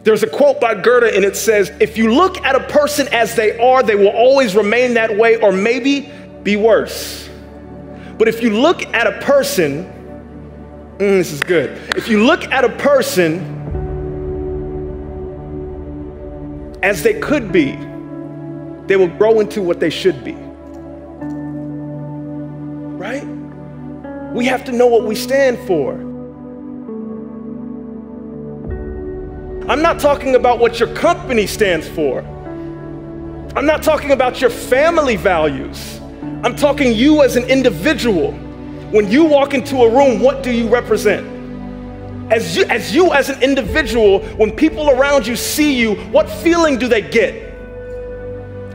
There's a quote by Goethe, and it says, if you look at a person as they are, they will always remain that way or maybe be worse. But if you look at a person, this is good. If you look at a person as they could be, they will grow into what they should be. Right? We have to know what we stand for. I'm not talking about what your company stands for. I'm not talking about your family values. I'm talking you as an individual. When you walk into a room, what do you represent? As you as an individual, when people around you see you, what feeling do they get?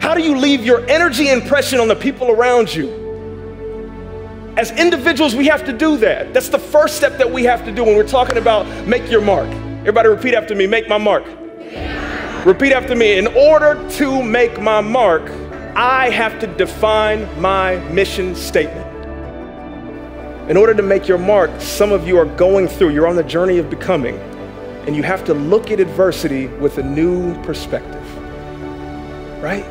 How do you leave your energy impression on the people around you? As individuals, we have to do that. That's the first step that we have to do when we're talking about make your mark. Everybody repeat after me, make my mark. Yeah. Repeat after me. In order to make my mark, I have to define my mission statement. In order to make your mark, some of you are going through, you're on the journey of becoming, and you have to look at adversity with a new perspective, right?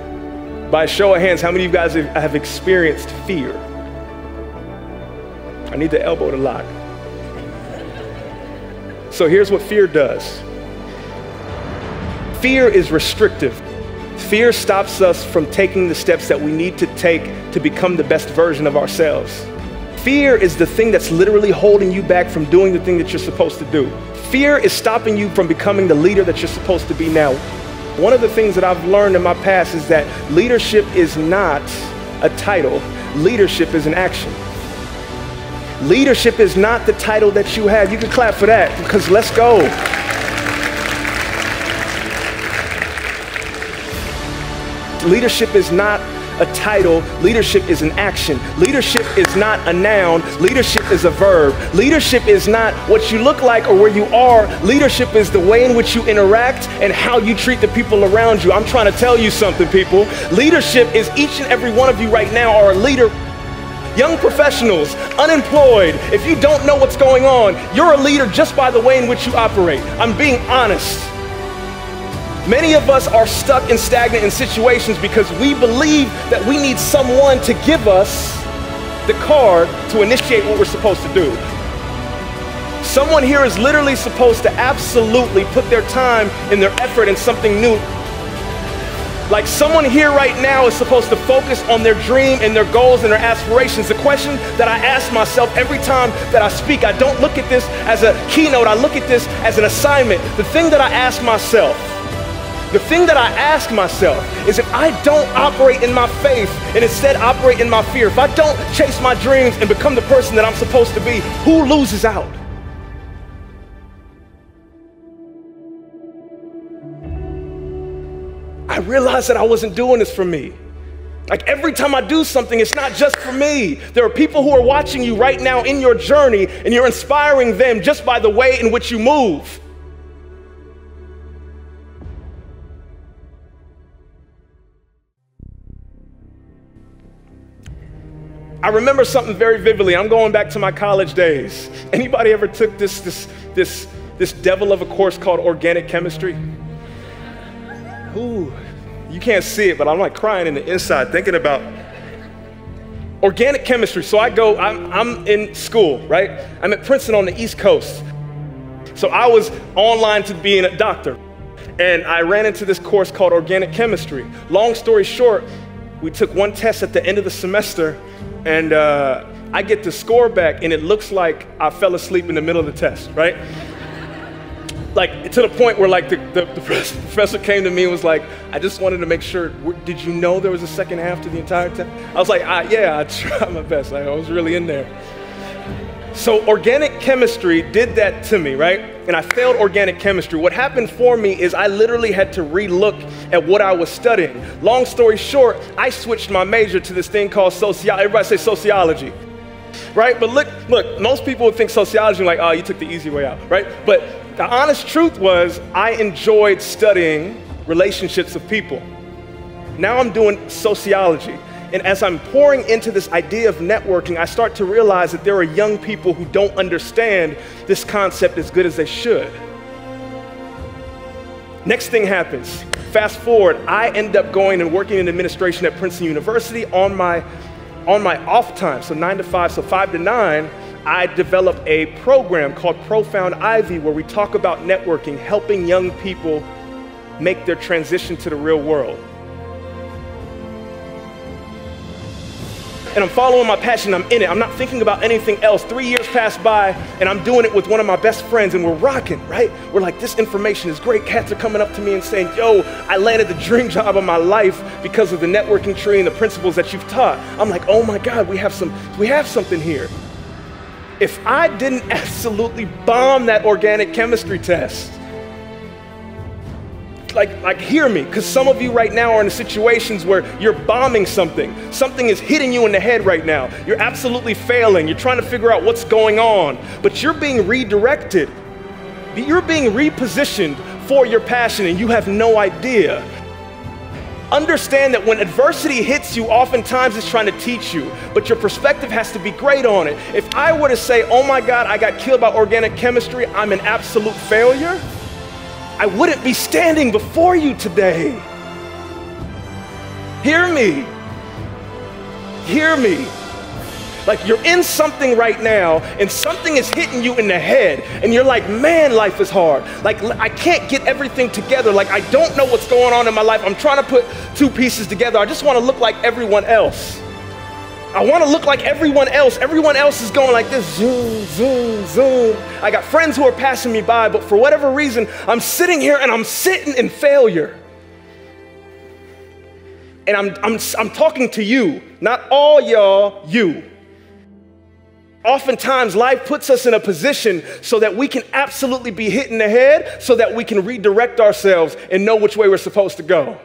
By a show of hands, how many of you guys have experienced fear? I need the elbow to lock. So here's what fear does. Fear is restrictive. Fear stops us from taking the steps that we need to take to become the best version of ourselves. Fear is the thing that's literally holding you back from doing the thing that you're supposed to do. Fear is stopping you from becoming the leader that you're supposed to be now. One of the things that I've learned in my past is that leadership is not a title. Leadership is an action. Leadership is not the title that you have. You can clap for that, because let's go. Leadership is not a title. Leadership is an action. Leadership is not a noun. Leadership is a verb. Leadership is not what you look like or where you are. Leadership is the way in which you interact and how you treat the people around you. I'm trying to tell you something, people. Leadership is each and every one of you right now are a leader. Young professionals, unemployed, if you don't know what's going on, you're a leader just by the way in which you operate. I'm being honest. Many of us are stuck and stagnant in situations because we believe that we need someone to give us the card to initiate what we're supposed to do. Someone here is literally supposed to absolutely put their time and their effort in something new. Like someone here right now is supposed to focus on their dream and their goals and their aspirations. The question that I ask myself every time that I speak, I don't look at this as a keynote, I look at this as an assignment. The thing that I ask myself is if I don't operate in my faith and instead operate in my fear, if I don't chase my dreams and become the person that I'm supposed to be, who loses out? I realized that I wasn't doing this for me. Like every time I do something, it's not just for me. There are people who are watching you right now in your journey, and you're inspiring them just by the way in which you move. I remember something very vividly. I'm going back to my college days. Anybody ever took this devil of a course called organic chemistry? Ooh, you can't see it, but I'm like crying in the inside thinking about organic chemistry. So I'm in school, right? I'm at Princeton on the East Coast. So I was online to being a doctor, and I ran into this course called organic chemistry. Long story short, we took one test at the end of the semester, and I get the score back, and it looks like I fell asleep in the middle of the test, right? Like to the point where like the professor came to me and was like, I just wanted to make sure, did you know there was a second half to the entire test? I was like, yeah, I tried my best. I was really in there. So organic chemistry did that to me, right? And I failed organic chemistry. What happened for me is I literally had to re-look at what I was studying. Long story short, I switched my major to this thing called sociology. Everybody say sociology, right? But look, most people would think sociology like, oh, you took the easy way out, right? But the honest truth was I enjoyed studying relationships of people. Now I'm doing sociology. And as I'm pouring into this idea of networking, I start to realize that there are young people who don't understand this concept as good as they should. Next thing happens. Fast forward, I end up going and working in administration at Princeton University on my off time, so 9 to 5, so 5 to 9, I develop a program called Profound Ivy where we talk about networking, helping young people make their transition to the real world. And I'm following my passion, I'm in it, I'm not thinking about anything else. 3 years pass by and I'm doing it with one of my best friends and we're rocking, right? We're like, this information is great. Cats are coming up to me and saying, yo, I landed the dream job of my life because of the networking tree and the principles that you've taught. I'm like, oh my God, we have something here. If I didn't absolutely bomb that organic chemistry test, like hear me, because some of you right now are in situations where you're bombing something. Something is hitting you in the head right now. You're absolutely failing. You're trying to figure out what's going on, but you're being redirected. You're being repositioned for your passion and you have no idea. Understand that when adversity hits you, oftentimes it's trying to teach you, but your perspective has to be great on it. If I were to say, oh my God, I got killed by organic chemistry, I'm an absolute failure, I wouldn't be standing before you today. Hear me. Hear me. Like you're in something right now and something is hitting you in the head and you're like, man, life is hard. Like I can't get everything together. Like I don't know what's going on in my life. I'm trying to put two pieces together. I just want to look like everyone else. I want to look like everyone else. Everyone else is going like this, zoom, zoom, zoom. I got friends who are passing me by, but for whatever reason, I'm sitting here and I'm sitting in failure. And I'm talking to you, not all y'all, you. Oftentimes, life puts us in a position so that we can absolutely be hit in the head, so that we can redirect ourselves and know which way we're supposed to go.